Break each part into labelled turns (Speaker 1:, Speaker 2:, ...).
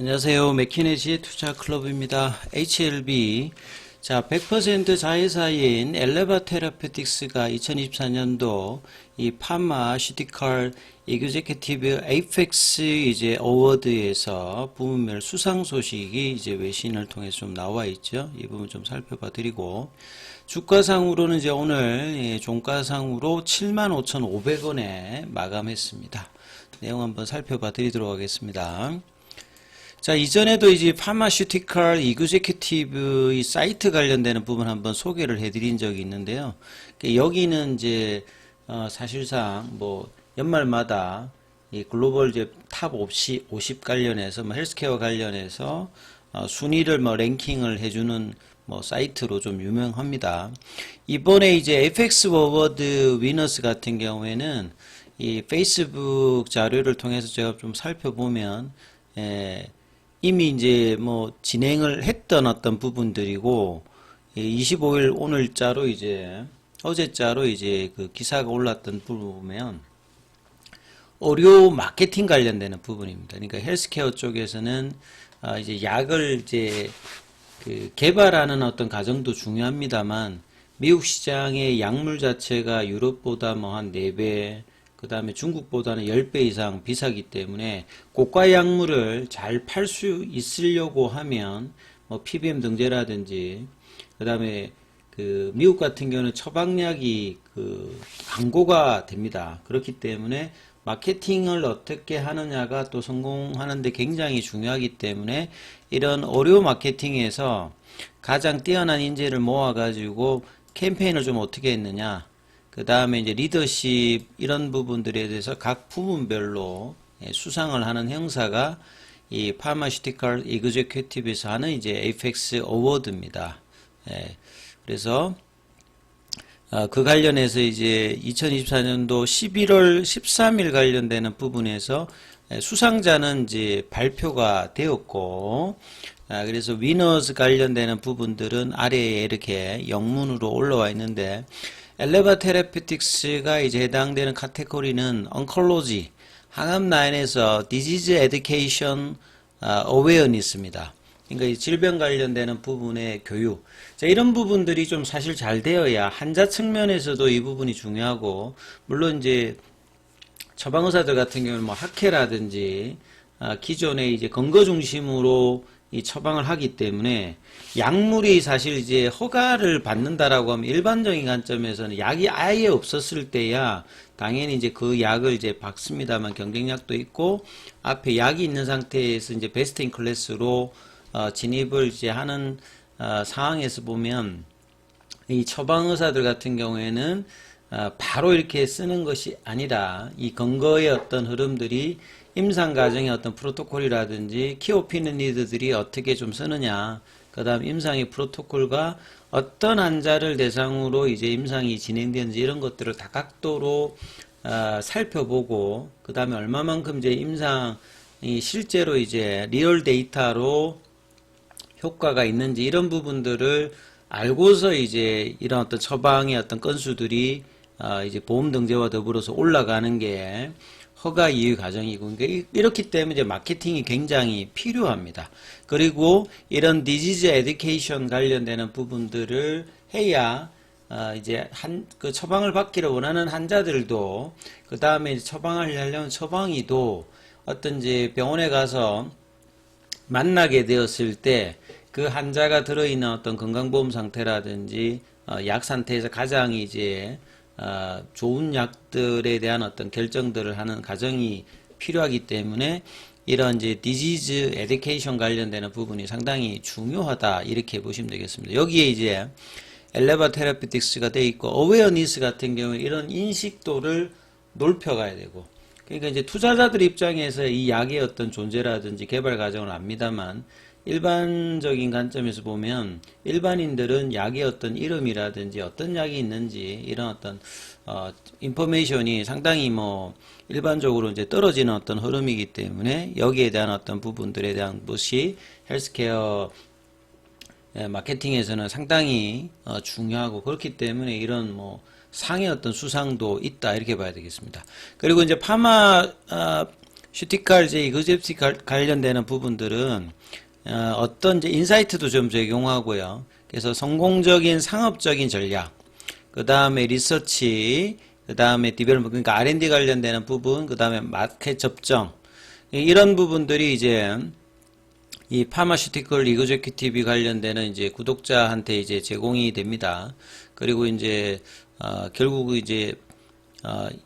Speaker 1: 안녕하세요. 맥키네지의 투자클럽입니다. HLB. 자, 100% 자회사인 엘레바 테라페틱스가 2024년도 이 파마슈티컬 이그제큐티브 에이펙스 이제 어워드에서 부문별 수상 소식이 이제 외신을 통해서 좀 나와 있죠. 이 부분 좀 살펴봐 드리고, 주가상으로는 이제 오늘 종가상으로 75,500원에 마감했습니다. 내용 한번 살펴봐 드리도록 하겠습니다. 자, 이전에도 이제 파마슈티컬 이그제큐티브 이 사이트 관련되는 부분 한번 소개를 해드린 적이 있는데요. 여기는 이제 사실상 뭐 연말마다 이 글로벌 이제 탑 50 관련해서 뭐 헬스케어 관련해서 순위를 뭐 랭킹을 해주는 뭐 사이트로 좀 유명합니다. 이번에 이제 FX 어워드 위너스 같은 경우에는 이 페이스북 자료를 통해서 제가 좀 살펴보면 이미 이제 뭐 진행을 했던 어떤 부분들이고 25일 오늘자로 이제 어제자로 이제 그 기사가 올랐던 부분 보면 의료 마케팅 관련되는 부분입니다. 그러니까 헬스케어 쪽에서는 이제 약을 이제 그 개발하는 어떤 과정도 중요합니다만 미국 시장의 약물 자체가 유럽보다 뭐 한 4배 그 다음에 중국보다는 10배 이상 비싸기 때문에 고가 약물을 잘 팔 수 있으려고 하면 뭐 PBM 등재라든지 그 다음에 그 미국 같은 경우는 처방약이 그 광고가 됩니다. 그렇기 때문에 마케팅을 어떻게 하느냐가 또 성공하는데 굉장히 중요하기 때문에 이런 의료 마케팅에서 가장 뛰어난 인재를 모아가지고 캠페인을 좀 어떻게 했느냐, 그 다음에 이제 리더십 이런 부분들에 대해서 각 부문별로 수상을 하는 행사가 이 파마슈티컬 이그제큐티브에서 하는 이제 에이펙스 어워드입니다. 그래서 그 관련해서 이제 2024년도 11월 13일 관련되는 부분에서 수상자는 이제 발표가 되었고, 그래서 위너스 관련되는 부분들은 아래에 이렇게 영문으로 올라와 있는데, 엘레바 테라피틱스가 이제 해당되는 카테고리는 oncology, 항암 라인에서 disease education awareness입니다. 그러니까 이 질병 관련되는 부분의 교육. 자, 이런 부분들이 좀 사실 잘 되어야 환자 측면에서도 이 부분이 중요하고, 물론 이제 처방의사들 같은 경우는 뭐 학회라든지 기존에 이제 근거 중심으로 이 처방을 하기 때문에 약물이 사실 이제 허가를 받는다라고 하면 일반적인 관점에서는 약이 아예 없었을 때야 당연히 이제 그 약을 이제 받습니다만 경쟁약도 있고 앞에 약이 있는 상태에서 이제 베스트 인 클래스로 진입을 이제 하는 상황에서 보면 이 처방의사들 같은 경우에는 바로 이렇게 쓰는 것이 아니라 이 근거의 어떤 흐름들이 임상 과정의 어떤 프로토콜이라든지 키오피니언 리더들이 어떻게 좀 쓰느냐, 그 다음 임상의 프로토콜과 어떤 환자를 대상으로 이제 임상이 진행되는지 이런 것들을 다각도로 살펴보고, 그 다음에 얼마만큼 이제 임상이 실제로 이제 리얼 데이터로 효과가 있는지 이런 부분들을 알고서 이제 이런 어떤 처방의 어떤 건수들이 이제 보험 등재와 더불어서 올라가는 게 허가 이유 과정이고, 그러니까 이렇기 때문에 이제 마케팅이 굉장히 필요합니다. 그리고 이런 디지즈 에듀케이션 관련되는 부분들을 해야 이제 그 처방을 받기를 원하는 환자들도, 그 다음에 처방을 하려면 처방이도 어떤 이제 병원에 가서 만나게 되었을 때 그 환자가 들어있는 어떤 건강보험 상태라든지 약 상태에서 가장 이제 좋은 약들에 대한 어떤 결정들을 하는 과정이 필요하기 때문에 이런 이제 디지즈 에듀케이션 관련되는 부분이 상당히 중요하다 이렇게 보시면 되겠습니다. 여기에 이제 엘레바 테라피틱스가 되어 있고 어웨어니스 같은 경우에 이런 인식도를 높여가야 되고, 그러니까 이제 투자자들 입장에서 이 약의 어떤 존재라든지 개발 과정을 압니다만 일반적인 관점에서 보면 일반인들은 약의 어떤 이름이라든지 어떤 약이 있는지 이런 어떤 인포메이션이 상당히 뭐 일반적으로 이제 떨어지는 어떤 흐름이기 때문에 여기에 대한 어떤 부분들에 대한 것이 헬스케어 마케팅에서는 상당히 중요하고, 그렇기 때문에 이런 뭐 상의 어떤 수상도 있다 이렇게 봐야 되겠습니다. 그리고 이제 파마 슈티칼 이제 이그제프티 관련되는 부분들은 어떤 이제 인사이트도 좀 적용하고요. 그래서 성공적인 상업적인 전략, 그 다음에 리서치, 그 다음에 디벨롭먼트, 그러니까 R&D 관련되는 부분, 그 다음에 마켓 접점, 이런 부분들이 이제 이 파마슈티컬 이그제큐티브 관련되는 이제 구독자한테 이제 제공이 됩니다. 그리고 이제 결국 이제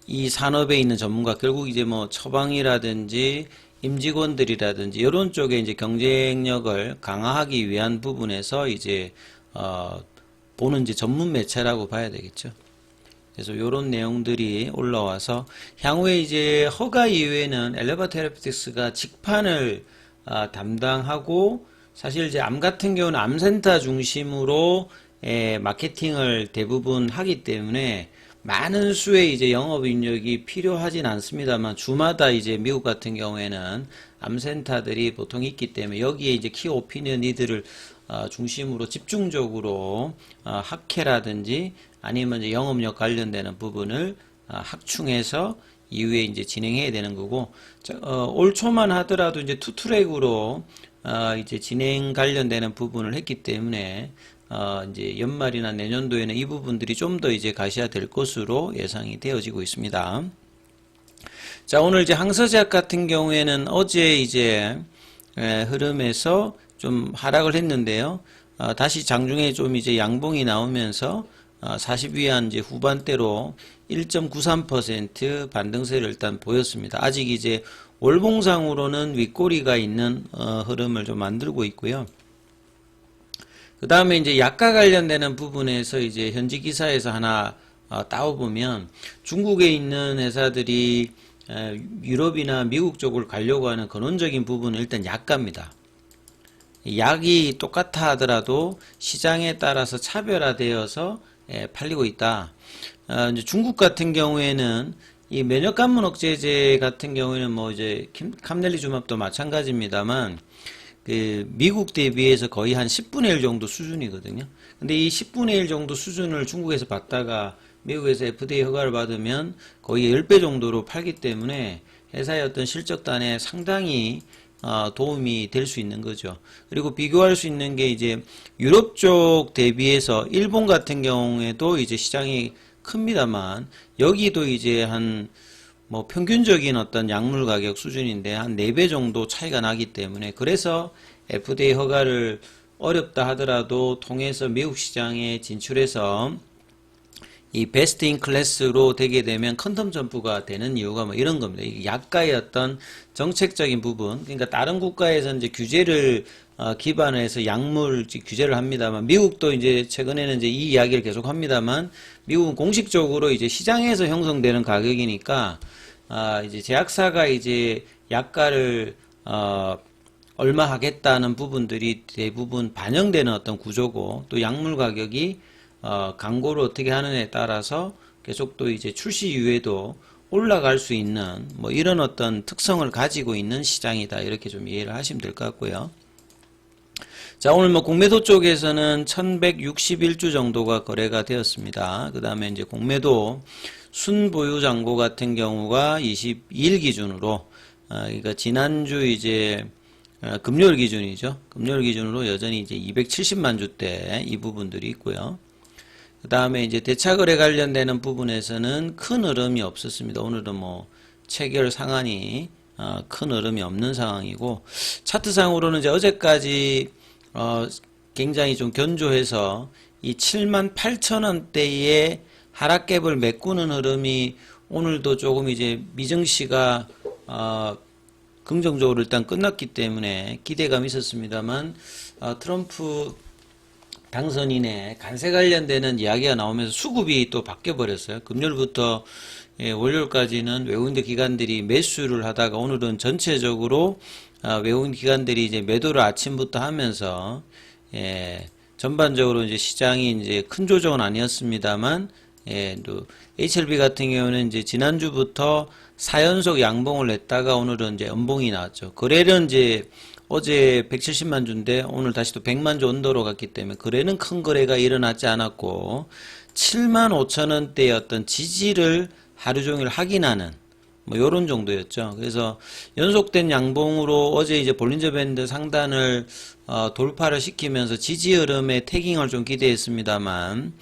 Speaker 1: 이 산업에 있는 전문가, 결국 이제 뭐 처방이라든지 임직원들이라든지 이런 쪽에 이제 경쟁력을 강화하기 위한 부분에서 이제 보는 이제 전문 매체라고 봐야 되겠죠. 그래서 이런 내용들이 올라와서 향후에 이제 허가 이후에는 엘레바 테라피틱스가 직판을 담당하고, 사실 이제 암 같은 경우는 암센터 중심으로 마케팅을 대부분 하기 때문에 많은 수의 이제 영업 인력이 필요하진 않습니다만, 주마다 이제 미국 같은 경우에는 암센터들이 보통 있기 때문에 여기에 이제 키 오피니언 리더를 중심으로 집중적으로 학회라든지 아니면 이제 영업력 관련되는 부분을 확충해서 이후에 이제 진행해야 되는 거고, 올 초만 하더라도 이제 투트랙으로 이제 진행 관련되는 부분을 했기 때문에 이제 연말이나 내년도에는 이 부분들이 좀 더 이제 가시화될 것으로 예상이 되어지고 있습니다. 자, 오늘 이제 항서제약 같은 경우에는 어제 이제 흐름에서 좀 하락을 했는데요. 다시 장중에 좀 이제 양봉이 나오면서 40위안 이제 후반대로 1.93% 반등세를 일단 보였습니다. 아직 이제 월봉상으로는 윗꼬리가 있는 흐름을 좀 만들고 있고요. 그 다음에 이제 약가 관련되는 부분에서 이제 현지 기사에서 하나 따와보면, 중국에 있는 회사들이 유럽이나 미국 쪽을 가려고 하는 근원적인 부분은 일단 약가입니다. 약이 똑같아 하더라도 시장에 따라서 차별화되어서 팔리고 있다. 이제 중국 같은 경우에는 이 면역관문 억제제 같은 경우에는 뭐 이제 캄넬리주맙도 마찬가지입니다만, 그 미국 대비해서 거의 한 10분의 1 정도 수준이거든요. 근데 이 10분의 1 정도 수준을 중국에서 받다가 미국에서 FDA 허가를 받으면 거의 10배 정도로 팔기 때문에 회사의 어떤 실적단에 상당히 도움이 될 수 있는 거죠. 그리고 비교할 수 있는 게 이제 유럽 쪽 대비해서 일본 같은 경우에도 이제 시장이 큽니다만, 여기도 이제 한 뭐 평균적인 어떤 약물 가격 수준인데 한 4배 정도 차이가 나기 때문에, 그래서 FDA 허가를 어렵다 하더라도 통해서 미국 시장에 진출해서 이 베스트 인 클래스로 되게 되면 퀀텀 점프가 되는 이유가 뭐 이런 겁니다. 이 약가의 어떤 정책적인 부분, 그러니까 다른 국가에서 이제 규제를 기반해서 약물 규제를 합니다만, 미국도 이제 최근에는 이제 이 이야기를 계속 합니다만, 미국은 공식적으로 이제 시장에서 형성되는 가격이니까 이제 제약사가 이제 약가를 얼마 하겠다는 부분들이 대부분 반영되는 어떤 구조고, 또 약물 가격이 광고를 어떻게 하느냐에 따라서 계속 또 이제 출시 이후에도 올라갈 수 있는 뭐 이런 어떤 특성을 가지고 있는 시장이다, 이렇게 좀 이해를 하시면 될 것 같고요. 자, 오늘 뭐 공매도 쪽에서는 1161주 정도가 거래가 되었습니다. 그 다음에 이제 공매도 순보유 잔고 같은 경우가 22일 기준으로 그러니까 지난주 이제 금요일 기준이죠. 금요일 기준으로 여전히 이제 270만 주대 이 부분들이 있고요. 그 다음에 이제 대차거래 관련되는 부분에서는 큰 흐름이 없었습니다. 오늘은 뭐 체결 상한이 큰 흐름이 없는 상황이고, 차트상으로는 이제 어제까지 굉장히 좀 견조해서 이 78,000원대의 하락갭을 메꾸는 흐름이 오늘도 조금 이제 미증시가 긍정적으로 일단 끝났기 때문에 기대감이 있었습니다만, 트럼프 당선인의 관세 관련되는 이야기가 나오면서 수급이 또 바뀌어 버렸어요. 금요일부터 월요일까지는 외국인 기관들이 매수를 하다가 오늘은 전체적으로 외국인 기관들이 이제 매도를 아침부터 하면서 전반적으로 이제 시장이 이제 큰 조정은 아니었습니다만, 또 HLB 같은 경우는 이제 지난주부터 4연속 양봉을 냈다가 오늘은 이제 연봉이 나왔죠. 거래는 이제 어제 170만 주인데 오늘 다시 또 100만 주 언더로 갔기 때문에 거래는 큰 거래가 일어나지 않았고, 7만 5천 원대의 어떤 지지를 하루 종일 확인하는 뭐 요런 정도였죠. 그래서 연속된 양봉으로 어제 이제 볼린저 밴드 상단을 돌파를 시키면서 지지 흐름의 태깅을 좀 기대했습니다만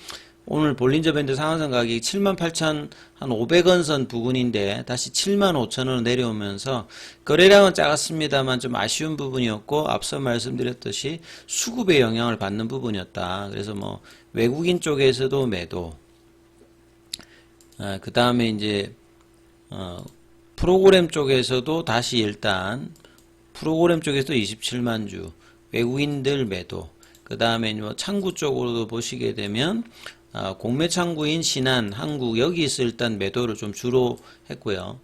Speaker 1: 오늘 볼린저 밴드 상한선 가격이 78,500원 선 부근인데 다시 75,000원으로 내려오면서 거래량은 작았습니다만 좀 아쉬운 부분이었고 앞서 말씀드렸듯이 수급의 영향을 받는 부분이었다. 그래서 뭐 외국인 쪽에서도 매도, 그 다음에 이제 프로그램 쪽에서도 다시 일단 프로그램 쪽에서도 27만 주 외국인들 매도, 그 다음에 뭐 창구 쪽으로도 보시게 되면 공매 창구인 신한, 한국 여기서 일단 매도를 좀 주로 했고요.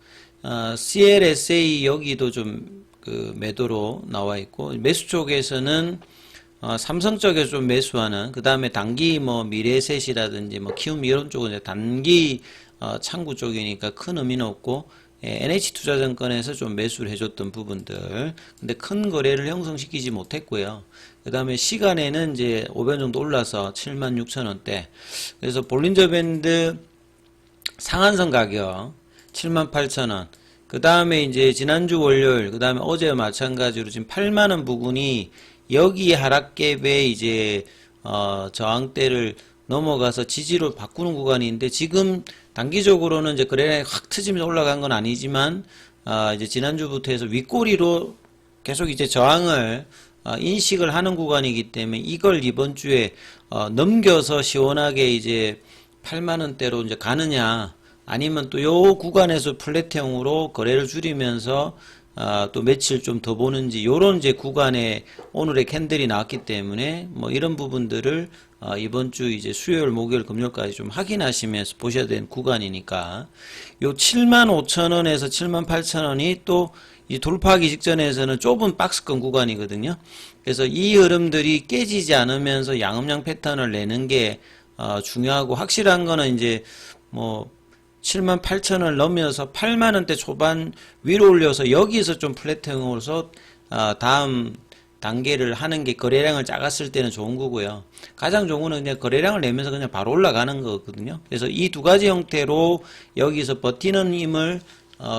Speaker 1: CLSA 여기도 좀 그 매도로 나와 있고 매수 쪽에서는 삼성 쪽에서 좀 매수하는, 그 다음에 단기 뭐 미래셋이라든지 뭐 키움 이런 쪽은 이제 단기 창구 쪽이니까 큰 의미는 없고 NH투자증권에서 좀 매수를 해줬던 부분들, 근데 큰 거래를 형성시키지 못했고요. 그 다음에 시간에는 이제 500원 정도 올라서 76,000원대. 그래서 볼린저 밴드 상한선 가격 78,000원. 그 다음에 이제 지난주 월요일, 그 다음에 어제와 마찬가지로 지금 8만원 부근이 여기 하락갭에 이제 저항대를 넘어가서 지지로 바꾸는 구간인데 지금 단기적으로는 이제 거래량이 확 트지면서 올라간 건 아니지만 이제 지난주부터 해서 윗꼬리로 계속 이제 저항을 인식을 하는 구간이기 때문에 이걸 이번 주에 넘겨서 시원하게 이제 8만원대로 이제 가느냐, 아니면 또 요 구간에서 플랫형으로 거래를 줄이면서 또 며칠 좀 더 보는지, 요런 이제 구간에 오늘의 캔들이 나왔기 때문에 뭐 이런 부분들을 이번 주 이제 수요일, 목요일, 금요일까지 좀 확인하시면서 보셔야 되는 구간이니까 요 75,000원에서 78,000원이 또 이 돌파하기 직전에서는 좁은 박스권 구간이거든요. 그래서 이 흐름들이 깨지지 않으면서 양음양 패턴을 내는 게 중요하고, 확실한 거는 이제 뭐 78,000원을 넘어서 8만원대 초반 위로 올려서 여기서 좀 플랫형으로서 다음 단계를 하는 게 거래량을 작았을 때는 좋은 거고요. 가장 좋은 거는 그냥 거래량을 내면서 그냥 바로 올라가는 거거든요. 그래서 이 두 가지 형태로 여기서 버티는 힘을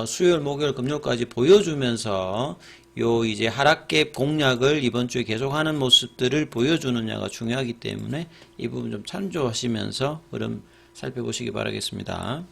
Speaker 1: 수요일, 목요일, 금요일까지 보여주면서 요 이제 하락갭 공략을 이번 주에 계속하는 모습들을 보여주느냐가 중요하기 때문에 이 부분 좀 참조하시면서 흐름 살펴보시기 바라겠습니다.